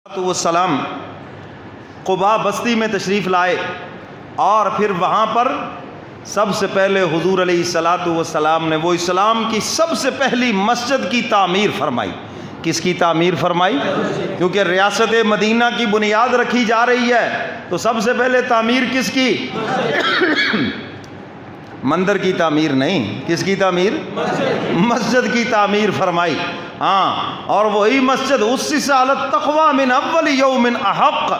والسلام قباء بستی میں تشریف لائے اور پھر وہاں پر سب سے پہلے حضور علیہ الصلاۃ والسلام نے وہ اسلام کی سب سے پہلی مسجد کی تعمیر فرمائی۔ کس کی تعمیر فرمائی؟ کیونکہ ریاست مدینہ کی بنیاد رکھی جا رہی ہے تو سب سے پہلے تعمیر کس کی؟ مندر کی تعمیر نہیں، کس کی تعمیر؟ مسجد کی تعمیر فرمائی۔ ہاں، اور وہی مسجد اسس علی التقوی من اول یوم احق،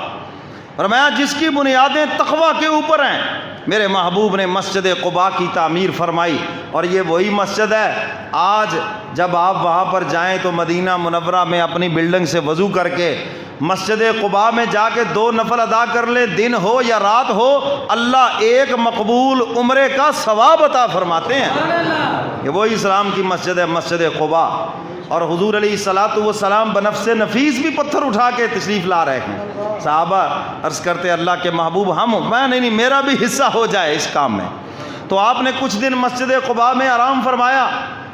فرمایا جس کی بنیادیں تقوی کے اوپر ہیں، میرے محبوب نے مسجد قباء کی تعمیر فرمائی۔ اور یہ وہی مسجد ہے، آج جب آپ وہاں پر جائیں تو مدینہ منورہ میں اپنی بلڈنگ سے وضو کر کے مسجد قباء میں جا کے 2 نفل ادا کر لیں، دن ہو یا رات ہو، اللہ ایک مقبول عمرے کا ثواب عطا فرماتے ہیں۔ یہ وہی اسلام کی مسجد ہے، مسجد قباء۔ اور حضور علیہ الصلاۃ والسلام بنفس نفیس بھی پتھر اٹھا کے تشریف لا رہے ہیں۔ صحابہ عرض کرتے اللہ کے محبوب میں نہیں میرا بھی حصہ ہو جائے اس کام میں۔ تو آپ نے کچھ دن مسجد قباء میں آرام فرمایا،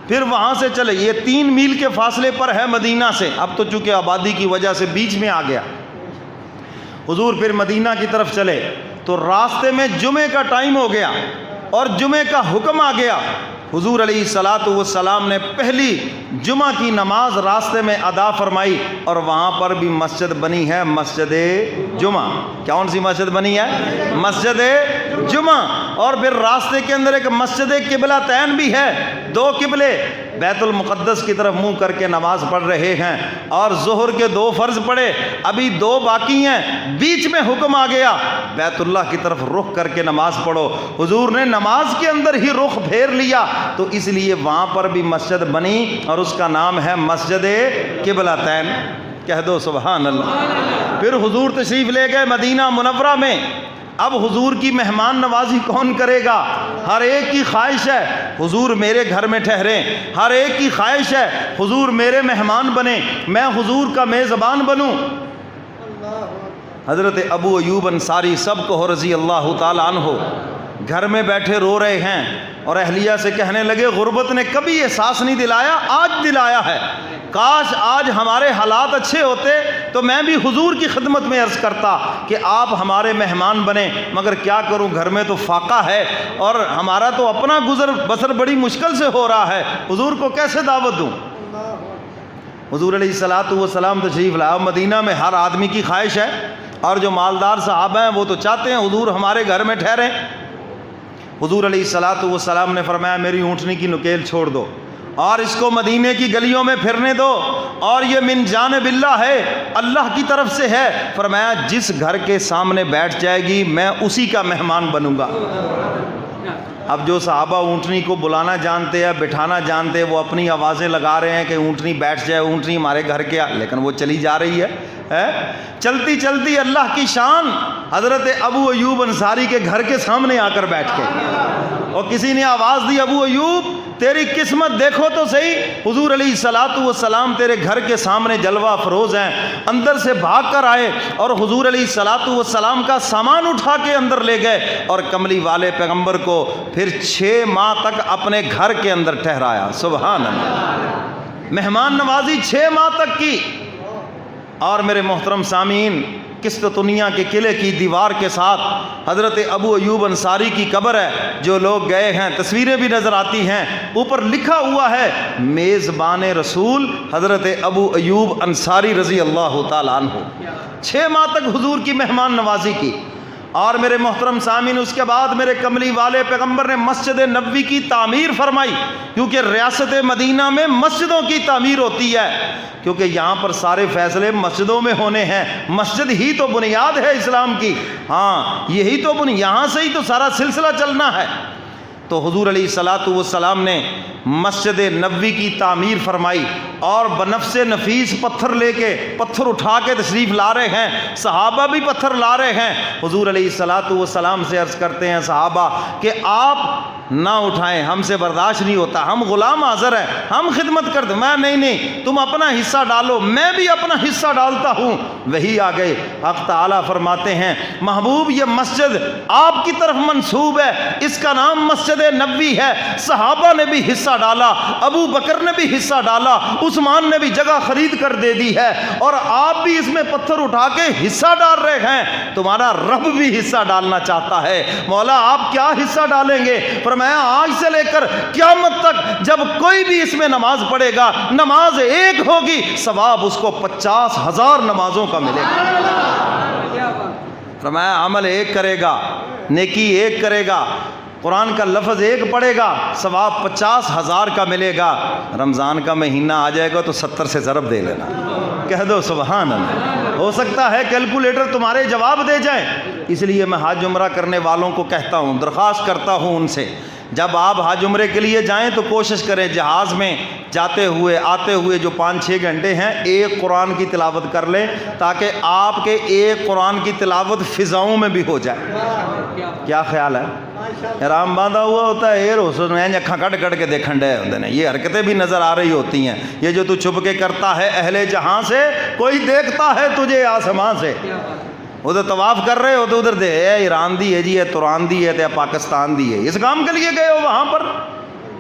پھر وہاں سے چلے، یہ 3 میل کے فاصلے پر ہے مدینہ سے، اب تو چونکہ آبادی کی وجہ سے بیچ میں آ گیا۔ حضور پھر مدینہ کی طرف چلے تو راستے میں جمعے کا ٹائم ہو گیا اور جمعے کا حکم آ گیا۔ حضور علیہ الصلاۃ والسلام نے پہلی جمعہ کی نماز راستے میں ادا فرمائی اور وہاں پر بھی مسجد بنی ہے، مسجد جمعہ۔ کون سی مسجد بنی ہے؟ مسجد جمعہ۔ اور پھر راستے کے اندر ایک مسجد قبلتین بھی ہے، 2 قبلے بیت المقدس کی طرف منہ کر کے نماز پڑھ رہے ہیں، اور ظہر کے 2 فرض پڑھے، ابھی 2 باقی ہیں، بیچ میں حکم آ گیا بیت اللہ کی طرف رخ کر کے نماز پڑھو۔ حضور نے نماز کے اندر ہی رخ پھیر لیا، تو اس لیے وہاں پر بھی مسجد بنی اور اس کا نام ہے مسجد قبلتین۔ کہہ دو سبحان اللہ۔ پھر حضور تشریف لے گئے مدینہ منورہ میں۔ اب حضور کی مہمان نوازی کون کرے گا؟ ہر ایک کی خواہش ہے حضور میرے گھر میں ٹھہریں، ہر ایک کی خواہش ہے حضور میرے مہمان بنیں، میں حضور کا میزبان بنوں۔ حضرت ابو ایوب انصاری سب کو رضی اللہ تعالیٰ عنہ گھر میں بیٹھے رو رہے ہیں اور اہلیہ سے کہنے لگے غربت نے کبھی احساس نہیں دلایا، آج دلایا ہے۔ کاش آج ہمارے حالات اچھے ہوتے تو میں بھی حضور کی خدمت میں عرض کرتا کہ آپ ہمارے مہمان بنیں، مگر کیا کروں، گھر میں تو فاقہ ہے اور ہمارا تو اپنا گزر بسر بڑی مشکل سے ہو رہا ہے، حضور کو کیسے دعوت دوں؟ حضور علیہ الصلاۃ والسلام تشریف لایا۔ مدینہ میں ہر آدمی کی خواہش ہے، اور جو مالدار صحابہ ہیں وہ تو چاہتے ہیں حضور ہمارے گھر میں ٹھہریں۔ حضور علیہ الصلاۃ والسلام نے فرمایا میری اونٹنی کی نکیل چھوڑ دو اور اس کو مدینے کی گلیوں میں پھرنے دو، اور یہ من جانب اللہ ہے، اللہ کی طرف سے ہے۔ فرمایا جس گھر کے سامنے بیٹھ جائے گی میں اسی کا مہمان بنوں گا۔ اب جو صحابہ اونٹنی کو بلانا جانتے ہیں، بٹھانا جانتے ہیں، وہ اپنی آوازیں لگا رہے ہیں کہ اونٹنی بیٹھ جائے، اونٹنی ہمارے گھر کے، لیکن وہ چلی جا رہی ہے۔ چلتی چلتی اللہ کی شان حضرت ابو ایوب انصاری کے گھر کے سامنے آ کر بیٹھ کے، اور کسی نے آواز دی ابو ایوب تیری قسمت دیکھو تو صحیح، حضور علیہ الصلاۃ والسلام تیرے گھر کے سامنے جلوہ افروز ہیں۔ اندر سے بھاگ کر آئے اور حضور علیہ الصلاۃ والسلام کا سامان اٹھا کے اندر لے گئے اور کملی والے پیغمبر کو پھر 6 ماہ تک اپنے گھر کے اندر ٹھہرایا۔ سبحان اللہ، مہمان نوازی 6 ماہ تک کی۔ اور میرے محترم سامعین، قسطنطنیہ کے قلعے کی دیوار کے ساتھ حضرت ابو ایوب انصاری کی قبر ہے، جو لوگ گئے ہیں تصویریں بھی نظر آتی ہیں، اوپر لکھا ہوا ہے میزبان رسول حضرت ابو ایوب انصاری رضی اللہ تعالیٰ عنہ۔ 6 ماہ تک حضور کی مہمان نوازی کی۔ اور میرے محترم سامعین، اس کے بعد میرے کملی والے پیغمبر نے مسجد نبوی کی تعمیر فرمائی، کیونکہ ریاست مدینہ میں مسجدوں کی تعمیر ہوتی ہے، کیونکہ یہاں پر سارے فیصلے مسجدوں میں ہونے ہیں، مسجد ہی تو بنیاد ہے اسلام کی۔ ہاں، یہی تو یہاں سے ہی تو سارا سلسلہ چلنا ہے۔ تو حضور علیہ الصلاۃ والسلام نے مسجد نبوی کی تعمیر فرمائی اور بنفس نفیس پتھر اٹھا کے تشریف لا رہے ہیں، صحابہ بھی پتھر لا رہے ہیں۔ حضور علیہ الصلاۃ والسلام سے عرض کرتے ہیں صحابہ کہ آپ نہ اٹھائیں، ہم سے برداشت نہیں ہوتا، ہم غلام حاضر ہیں، ہم خدمت کرتے۔ میں نہیں، تم اپنا حصہ ڈالو، میں بھی اپنا حصہ ڈالتا ہوں۔ وہی آ گئے، حق تعالیٰ فرماتے ہیں محبوب یہ مسجد آپ کی طرف منسوب ہے، اس کا نام مسجد مسجد نبوی ہے، صحابہ نے بھی حصہ ڈالا، ابو بکر نے بھی حصہ ڈالا، عثمان نے بھی جگہ خرید کر دے دی ہے، اور آپ بھی اس میں پتھر اٹھا کے حصہ ڈال رہے ہیں، تمہارا رب بھی حصہ ڈالنا چاہتا ہے۔ مولا آپ کیا حصہ ڈالیں گے؟ فرمایا آج سے لے کر قیامت تک جب کوئی بھی اس میں نماز پڑھے گا، نماز ایک ہوگی، ثواب اس کو 50,000 نمازوں کا ملے گا۔ فرمایا عمل ایک کرے گا، نیکی ایک کرے گا، قرآن کا لفظ ایک پڑھے گا، ثواب 50,000 کا ملے گا۔ رمضان کا مہینہ آ جائے گا تو 70 سے ضرب دے لینا، کہہ دو سبحان اللہ۔ ہو سکتا ہے کیلکولیٹر تمہارے جواب دے جائیں۔ اس لیے میں حج عمرہ کرنے والوں کو کہتا ہوں، درخواست کرتا ہوں ان سے، جب آپ حج عمرے کے لیے جائیں تو کوشش کریں جہاز میں جاتے ہوئے آتے ہوئے جو 5-6 گھنٹے ہیں ایک قرآن کی تلاوت کر لیں، تاکہ آپ کے ایک قرآن کی تلاوت فضاؤں میں بھی ہو جائے۔ کیا خیال ہے؟ احرام باندھا ہوا ہوتا ہے، ایر حسن اکھاں کٹ کٹ کے دیکھن ڈے ہوتے ہیں، یہ حرکتیں بھی نظر آ رہی ہوتی ہیں، یہ جو تو چھپ کے کرتا ہے اہل جہاں سے، کوئی دیکھتا ہے تجھے آسمان سے۔ ادھر طواف کر رہے ہو تو ادھر دے ایران دی ہے جی، ہے تران دی ہے، یا پاکستان دی ہے، اس کام کے لیے گئے ہو وہاں پر،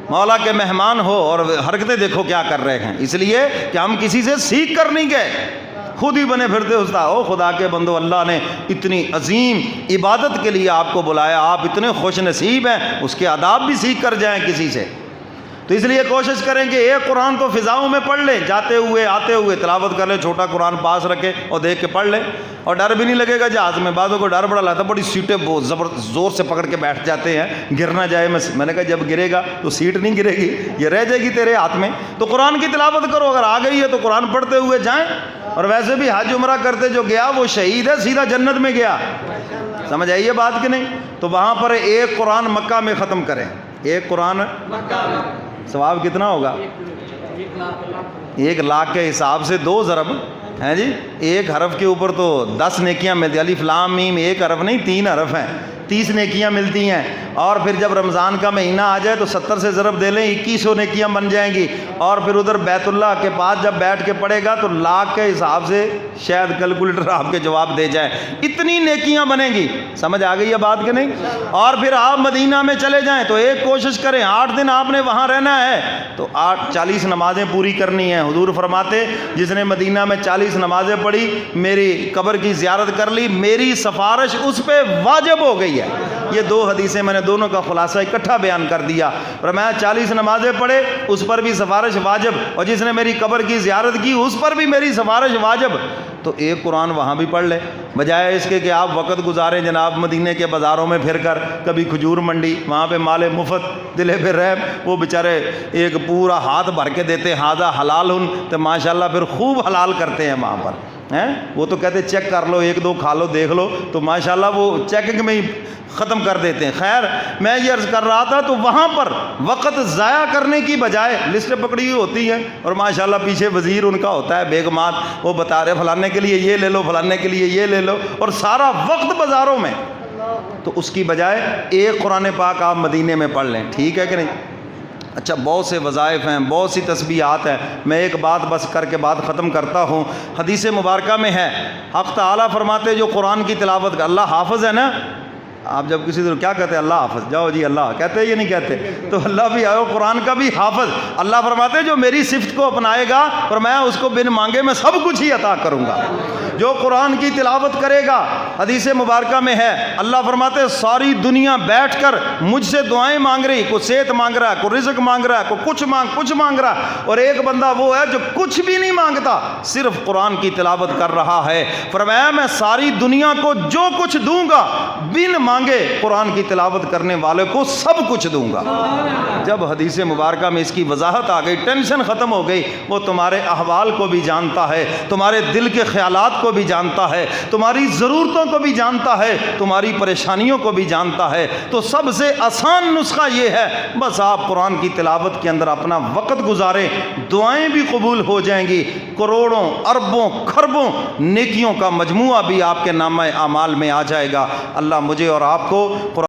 مولا کے مہمان ہو، اور حرکتیں دیکھو کیا کر رہے ہیں۔ اس لیے کہ ہم کسی سے سیکھ کر نہیں گئے، خود ہی بنے پھرتے استاد۔ او خدا کے بندو، اللہ نے اتنی عظیم عبادت کے لیے آپ کو بلایا، آپ اتنے خوش نصیب ہیں، اس کے آداب بھی سیکھ کر جائیں کسی سے۔ تو اس لیے کوشش کریں کہ ایک قرآن کو فضاؤں میں پڑھ لیں، جاتے ہوئے آتے ہوئے تلاوت کر لیں، چھوٹا قرآن پاس رکھے اور دیکھ کے پڑھ لیں، اور ڈر بھی نہیں لگے گا جہاز میں۔ بعضوں کو ڈر بڑا لگتا ہے، بڑی سیٹیں بہت زور سے پکڑ کے بیٹھ جاتے ہیں، گر نہ جائے۔ میں نے کہا جب گرے گا تو سیٹ نہیں گرے گی، یہ رہ جائے گی تیرے ہاتھ میں۔ تو قرآن کی تلاوت کرو، اگر آ گئی ہے تو قرآن پڑھتے ہوئے جائیں۔ اور ویسے بھی حج عمرہ کرتے جو گیا وہ شہید ہے، سیدھا جنت میں گیا۔ سمجھ آئیے بات کہ نہیں؟ تو وہاں پر ایک قرآن مکہ میں ختم کریں، ایک قرآن ثواب کتنا ہوگا؟ 1 لاکھ کے حساب سے 2 ضرب ہیں جی، ایک حرف کے اوپر تو 10 نیکیاں ملتی ہیں۔ الف لام میم ایک حرف نہیں 3 حرف ہیں، 30 نیکیاں ملتی ہیں۔ اور پھر جب رمضان کا مہینہ آ جائے تو 70 سے ضرب دے لیں، 2100 نیکیاں بن جائیں گی۔ اور پھر ادھر بیت اللہ کے پاس جب بیٹھ کے پڑھے گا تو لاکھ کے حساب سے شاید کیلکولیٹر آپ کے جواب دے جائیں، اتنی نیکیاں بنیں گی۔ سمجھ آ گئی ہے بات کہ نہیں؟ اور پھر آپ مدینہ میں چلے جائیں تو ایک کوشش کریں، 8 دن آپ نے وہاں رہنا ہے تو 40 نمازیں پوری کرنی ہیں۔ حضور فرماتے جس نے مدینہ میں 40 نمازیں پڑھی، میری قبر کی زیارت کر لی، میری سفارش اس پہ واجب ہو گئی ہے۔ یہ 2 حدیثیں میں نے دونوں کا خلاصہ اکٹھا بیان کر دیا۔ فرمایا 40 نمازیں پڑھے اس پر بھی سفارش واجب، اور جس نے میری قبر کی زیارت کی اس پر بھی میری سفارش واجب۔ تو ایک قرآن وہاں بھی پڑھ لے، بجائے اس کے کہ آپ وقت گزاریں جناب مدینے کے بازاروں میں پھر کر، کبھی کھجور منڈی، وہاں پہ مال مفت دلے پہ رحم، وہ بیچارے ایک پورا ہاتھ بھر کے دیتے ہاذا حلال ہن، تو ماشاءاللہ پھر خوب حلال کرتے ہیں وہاں پر ہیں۔ وہ تو کہتے چیک کر لو، 1-2 کھا لو دیکھ لو، تو ماشاءاللہ وہ چیکنگ میں ہی ختم کر دیتے ہیں۔ خیر میں یہ عرض کر رہا تھا، تو وہاں پر وقت ضائع کرنے کی بجائے لسٹیں پکڑی ہوئی ہوتی ہیں، اور ماشاءاللہ پیچھے وزیر ان کا ہوتا ہے بیگمات، وہ بتا رہے فلانے کے لیے یہ لے لو، فلانے کے لیے یہ لے لو، اور سارا وقت بازاروں میں۔ تو اس کی بجائے ایک قرآن پاک آپ مدینے میں پڑھ لیں، ٹھیک ہے کہ نہیں؟ اچھا بہت سے وظائف ہیں، بہت سی تسبیحات ہیں، میں ایک بات بس کر کے بات ختم کرتا ہوں۔ حدیث مبارکہ میں ہے حق تعالیٰ فرماتے جو قرآن کی تلاوت کا، اللہ حافظ ہے نا، آپ جب کسی دن کیا کہتے ہیں اللہ حافظ، جاؤ جی اللہ کہتے ہیں، یہ نہیں کہتے، تو اللہ بھی آئے قرآن کا بھی حافظ۔ اللہ فرماتے جو میری صفت کو اپنائے گا اور میں اس کو بن مانگے میں سب کچھ ہی عطا کروں گا۔ جو قرآن کی تلاوت کرے گا، حدیث مبارکہ میں ہے اللہ فرماتے ساری دنیا بیٹھ کر مجھ سے دعائیں مانگ رہی، کوئی صحت مانگ رہا ہے، کوئی رزق مانگ رہا ہے، کوئی کچھ مانگ رہا ہے، اور ایک بندہ وہ ہے جو کچھ بھی نہیں مانگتا، صرف قرآن کی تلاوت کر رہا ہے۔ فرمایا میں ساری دنیا کو جو کچھ دوں گا بن مانگے قرآن کی تلاوت کرنے والے کو سب کچھ دوں گا۔ جب حدیث مبارکہ میں اس کی وضاحت آ گئی، ٹینشن ختم ہو گئی۔ وہ تمہارے احوال کو بھی جانتا ہے، تمہارے دل کے خیالات کو بھی جانتا ہے، تمہاری ضرورتوں کو بھی جانتا ہے، تمہاری پریشانیوں کو بھی جانتا ہے۔ تو سب سے آسان نسخہ یہ ہے، بس آپ قرآن کی تلاوت کے اندر اپنا وقت گزاریں، دعائیں بھی قبول ہو جائیں گی، کروڑوں اربوں کھربوں نیکیوں کا مجموعہ بھی آپ کے نامہ اعمال میں آ جائے گا۔ اللہ مجھے اور آپ کو قرآن